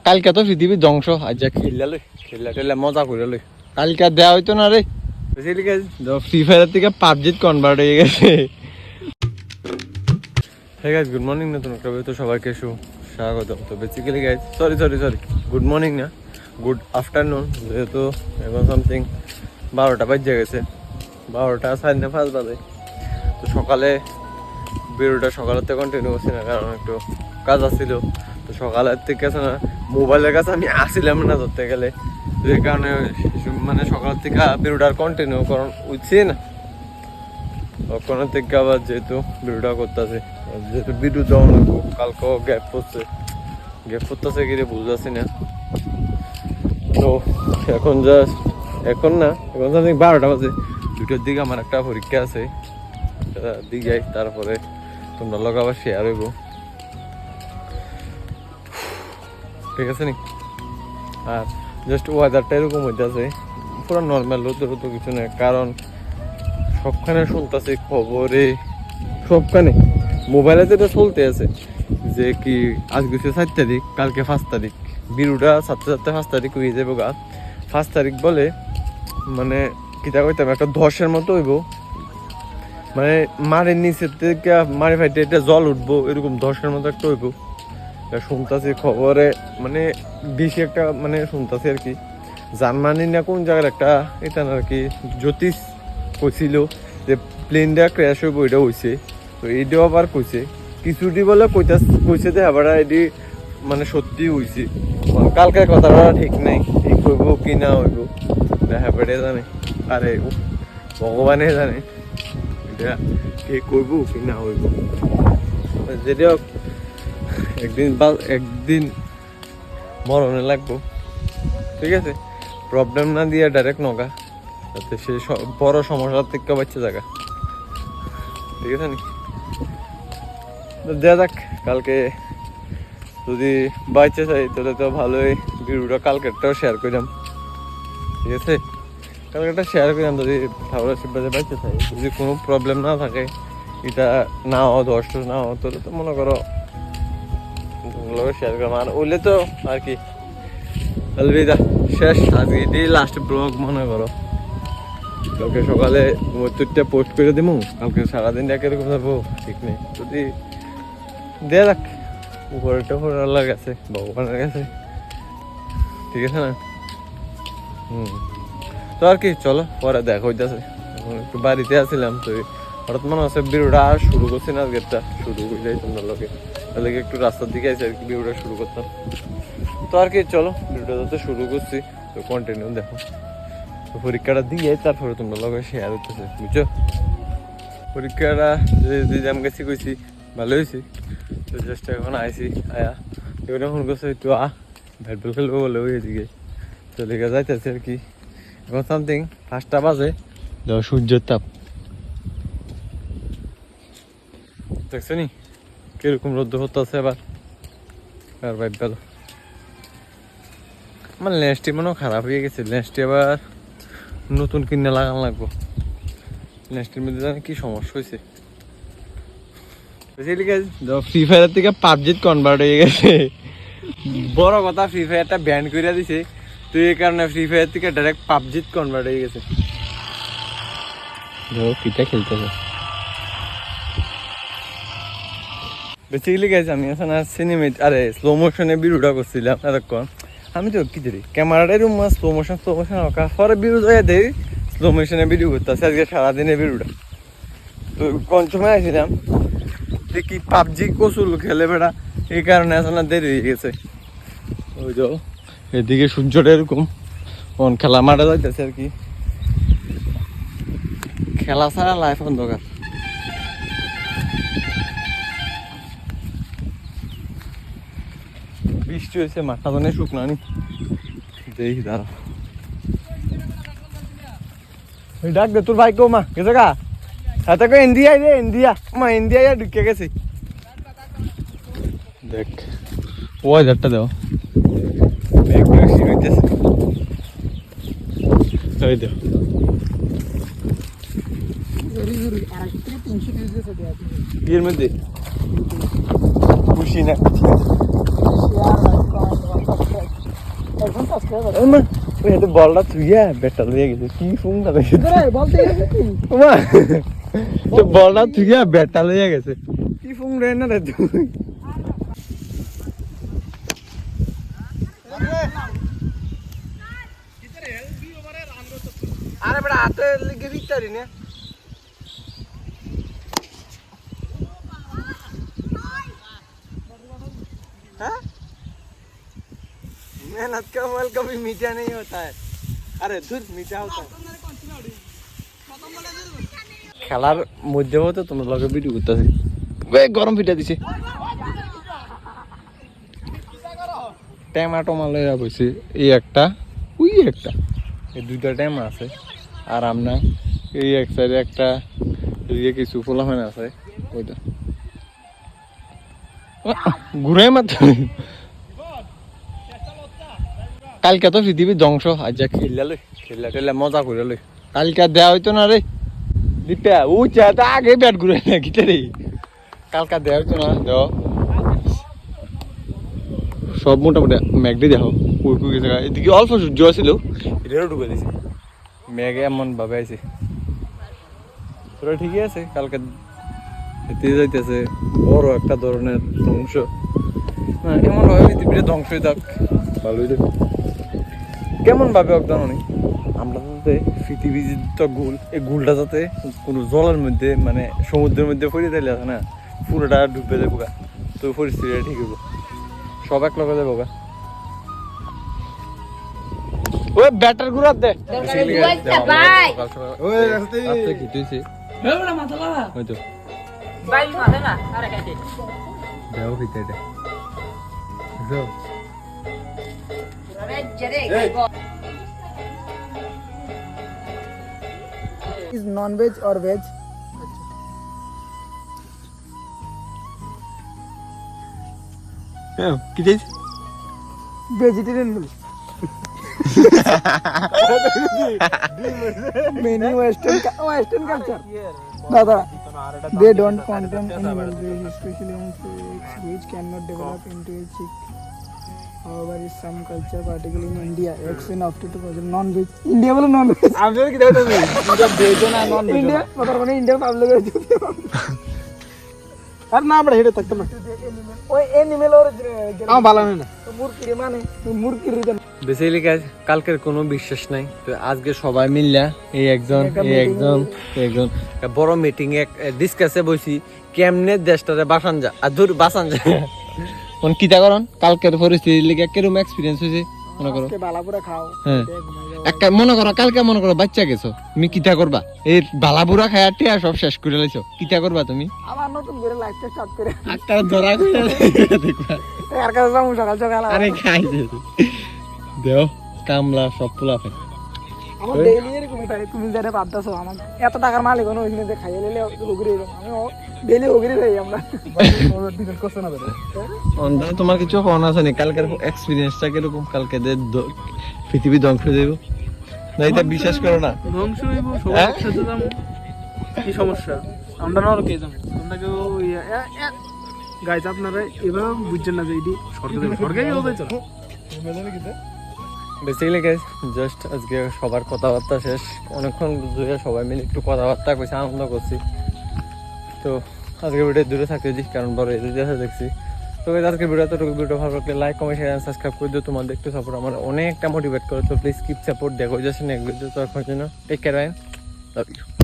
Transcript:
কালকে তো পৃথিবী ধ্বংস, আজ খেললা লই খেললা টেলা মজা করে লই। কালকে দেওয়া হইতো না রে, ফ্রি ফায়ার থেকে পাবজিত কনভার্ট হয়ে গেছে। Hey guys, good morning. নতুন একটা ভিডিওতে সবাইকে স্বাগতম। তো basically guys, sorry good morning না, গুড আফটারনুন, যেহেতু এখন সামথিং 12টা বাজে গেছে, 12টা 5:30 বাজে। তো সকালে ভিডিওটা সকালের থেকে কন্টিনিউ করছি না, কারণ একটু কাজ আসছিল। তো সকালের থেকে আছে না, মোবাইলের কাছে আমি আসছিলাম না ধরতে গেলে, তো এই কারণে মানে সকালের থেকে ভিডিওটা কন্টিনিউ করার উঠছি না। ওখানে থেকে আবার যেহেতু ভিডিওটা করতেছে, যেহেতু ভিডিও দেওয়া লাগবো, কালকেও গ্যাপ পড়তেছে কি বুঝতেছি না। তো এখন এখন 12টা বাজে, 2টার দিকে আমার একটা পরীক্ষা আছে, দিকে তারপরে তোমরা লোক আবার শেয়ার হইব, ঠিক আছে নি। আর জাস্ট ওয়েদারটা এরকম হইতেছে, পুরো নর্মাল, রোদ কিছু নেই, কারণ সবখানে শুনতেছি খবরে, সবখানে মোবাইলে যেটা চলতে আছে যে কি আজকে 4 তারিখ, কালকে 5 তারিখ, বিরুটা 5 তারিখ হয়ে যাবো গা। 5 তারিখ বলে মানে কিতা কইতাম, একটা 10-এর মতো হইব, মানে মারের নিচের থেকে মারে ফাইটে এটা জল উঠবো, এরকম 10-এর মতো একটা হইব শুনতেছি খবরে। মানে বেশি একটা মানে শুনতেছি আর কি, জার্মানি না কোন জায়গার একটা এটা আর কি জ্যোতিষ কইছিল যে প্লেনটা ক্র্যাশ হইব, এটা হয়েছে। তো এইটাও আবার কইছে কিছুটি বলে কইছে যে আবার এটি মানে সত্যি হয়েছে। কালকের কথাটা ঠিক নাই, ঠিক হইব কি না হইব হ্যাঁ জানে, আরে ভগবানে জানে এটা ঠিক হইব কি না হইব। যেটা হোক, একদিন মরণে লাগবো, ঠিক আছে। প্রবলেম না দিয়ে ডাইরেক্ট নগা, যাতে সে বড় সমস্যার থেকে বাচ্চা জায়গা, ঠিক আছে নি। দেয়া যাক, কালকে যদি বাইচে চাই তাহলে তো ভালোই, ভিডিওটা কালকেরটাও শেয়ার করলাম, ঠিক আছে। কালকেরটা শেয়ার করলাম, যদি ঠাকুরের শিববাজে বাইচে চাই, যদি কোনো প্রবলেম না থাকে, এটা না হয় দষ্ট না হয়, তাহলে তো মনে করো শেয়ার করলাম। আর ওইলে তো আর কি আলবিদা, শেষ। আজকে এটাই লাস্ট ব্লগ মনে করো। কালকে সকালে 72টা পোস্ট করে দিব, কালকে সারাদিন এরকম যাবো ঠিক নেই। যদি দেয়া যাক, উপরেটা আল্লাহর কাছে, ভগবানের কাছে, ঠিক আছে না। তো আর কি, চলো পরে দেখা হইতেছে। এখন একটু বাড়িতে আসছিলাম, তো হঠাৎ মনে হচ্ছে ভিডিওটা শুরু করছি না, গেটটা শুরু করে যাই তোমরা লোকে, তাহলে একটু রাস্তার দিকে আসে আর কি ভিডিওটা শুরু করতাম। তো আর কি, চলো ভিডিওটা যাতে শুরু করছি, তো কন্টিনিউ দেখো। তো পরীক্ষাটা দিয়ে তারপরে তোমরা লগে শেয়ার হতেছে, বুঝছো। পরীক্ষাটা যে আমি গেছি কইছি ভালো হয়েছি। তো জাস্ট এখন আইসি, আয়া এগুলো ফোন করছে একটু ব্যাট বল খেলবো বলে ওই এদিকে চলে গিয়ে যাইতেছে আর কি। এখন সামথিং 5টা বাজে, সূর্যের তাপ দেখছো নি কিরকম রোদ্দ হতেছে এবার। আর ভাই ভালো, আমার লেন্সটি মনে খারাপ হয়ে গেছে, লেন্সটি আবার নতুন কিনে লাগানো লাগবো। লেন্সটির মধ্যে জানি কি সমস্যা হয়েছে। ফ্রি ফায়ার থেকে পাবজিত কনভার্ট হয়ে গেছে, বড় কথা ফ্রি ফায়ারটা ব্যান করে দিছে, তো এই কারণে ফ্রি ফায়ার থেকে ডাইরেক্ট পাবজিত কনভার্ট হয়ে গেছে। কিটা খেলতেছে বেসিক্যালি গাইজ, আমি এখন সিনেমেট আরে স্লো মোশনে ভিডিওটা করছিলাম এতক্ষণ। আমি তো কি ধরি ক্যামেরাটা এরকম স্লো মোশন পরে ভিডিও দেয় দেই, স্লো মোশনে ভিডিও করতেছে আজকে সারাদিনের ভিডিওটা। তো কোন সময় আসছিলাম দেখি পাবজি কচুল খেলে বেড়া, এই কারণে আসলে দেরি হয়ে গেছে। ওই যে এদিকে সূর্যটা এরকম কোন খেলা মাঠে যাইতেছে আর কি, খেলা ছাড়া লাইফ অন্ধকার। বৃষ্টি হয়েছে, মাঠটা তো নেই শুকনা নি, দেখি দাঁড়া ডাক দে তোর ভাই কেউ মা গেছে গা, হাতে কো ইন্ডিয়া রে ইন্ডিয়া মা ইন্ডিয়া ঢুকে গেছে। দেখ ওয়েদারটা দাও, মেঘ বৃষ্টি হইতেছে, তাই দাও এর মধ্যে খুশি না বলটা থুইয়া ব্যাটটা লইয়া গেছে কি ফুংটা দেখে বলটা থুইয়া ব্যাটটা লইয়া গেছে কি ফুং রে না রে তুই আরে বড় হাতে লেগে ভিতরে নে हाँ? मेहनत का फल कभी मीठा नहीं होता है अरे दूर मीठा होता है খেলার মধ্যেও তো তোমার লগে ভিডিও করতেছি গরম পিঠা দিছে টমেটো মাল লইয়া বইছে এই একটা ওই একটা এই দুইটা ট্যাম আছে আর আমরা এই এক সাইডে একটা এই কিছু পোলাফান আছে ওইটা ঘুরে মাত্র কালকে তো পৃথিবীর ধ্বংস আজ যা খেললা টেলা মজা করে লই কালকে দেওয়া হইতো না রে দীপা ও চাটা আগে ব্যাট ঘুরে না গিতে রে কালকে দেওয়া হইতো না দেও সব মোটামুটি ম্যাগডি দেখো কুকুর গেছে এদিকে অল্প সূর্য ছিল এটারও ঢুকে দিছে ম্যাগ এমন ভাবে আইছে তোরা ঠিকই আছে কালকে এতে যাইতেছে বড় একটা ধরনের ধ্বংস এমন ভাবে পৃথিবীতে ধ্বংস হয়ে থাক ভালোই দেখ কেমন ভাবে অজ্ঞান নেই আমরা যাতে পৃথিবীর তো গুল এই গুলটা যাতে কোনো জলের মধ্যে মানে সমুদ্রের মধ্যে পড়ে দিলে আছে না পুরোটা ডুবে যাবো গা তো পরিস্থিতিটা ঠিক হবো সব এক লগে যাবো গা ওই ব্যাটার গুড়া দে দেও ভিতরে is non-veg or veg? কি this Vegetarian meal. Many Western culture. Dada, they don't contain animal waste, especially on eggs, which cannot develop into a chick. However, in some culture, particularly in India, eggs in after 2000 non-veg. India বলে non-veg. আমি কি দেখো তুমি এটা veg না non veg India, কথা মানে India public আছে। আর না আমরা হেডে থাকতাম না ওই এনিমেল ওর আমার ভালো না মুরগি মানে মুরগির বেসিক্যালি গাইস কালকের কোনো বিশ্বাস নাই তো আজকে সবাই মিললা এই একজন বড় মিটিং এ ডিসকাসে বসি কেমনে দেশটারে বাসান যা আর দূর বাসান যা কোন কিতা করন কালকের পরিস্থিতি লিগে কিরকম এক্সপেরিয়েন্স হইছে মনে করো বালাপুরা খাও হ্যাঁ একটা মনে করো কালকে মনে করো বাচ্চা গেছো তুমি কিতা করবা এই বালাপুরা খায়া টিয়া সব শেষ করে লাইছো কিতা করবা তুমি আবার নতুন করে লাইফটা স্টার্ট করে একটা ধরা কইরা দেখবা আর কাছে যাবো সকাল সকাল আরে খাইছে দেও কামলা সব পোলা ফেল আমার ডেইলি এরকম থাকে তুমি যারা ভাবতাছো আমার এত টাকার মালিক হনো ওইখানে যে খাইয়ে নিলে ওগরি আমি ডেইলি ওগরি দেই আমরা ডিপেন্ড করছ না বেটা অন্ধ তোমার কিছু ফোন আছে নি কালকের এক্সপেরিয়েন্সটা কিরকম কালকে দে পৃথিবী ধ্বংস হয়ে যাবে না এটা বিশ্বাস করো না ধ্বংস হইব সবার সাথে যাবো কি সমস্যা আমরা না আর কে যাবো আমরা কেউ গাইজ আপনারা এবার বুঝছেন না যে এটি সরকারি হবে চলো বেসিক্যালি গাইস জাস্ট আজকে সবার কথাবার্তা শেষ অনেকক্ষণ ধরে সবাই মিলে একটু কথাবার্তা করছি আনন্দ করছি তো আজকে ভিডিও দূরে থাকতে দিই কারণ বড় এদিকে দেখছি তো আজকে ভিডিও ভালো লাগলে লাইক কমেন্ট শেয়ার সাবস্ক্রাইব করে দিও তোমাদের একটু সাপোর্ট আমার অনেকটা মোটিভেট করে তো প্লিজ কিপ সাপোর্ট দেখো যাচ্ছে নেক্সট ভিডিও তো এখন জন্য টেক কেয়ার লাভ ইউ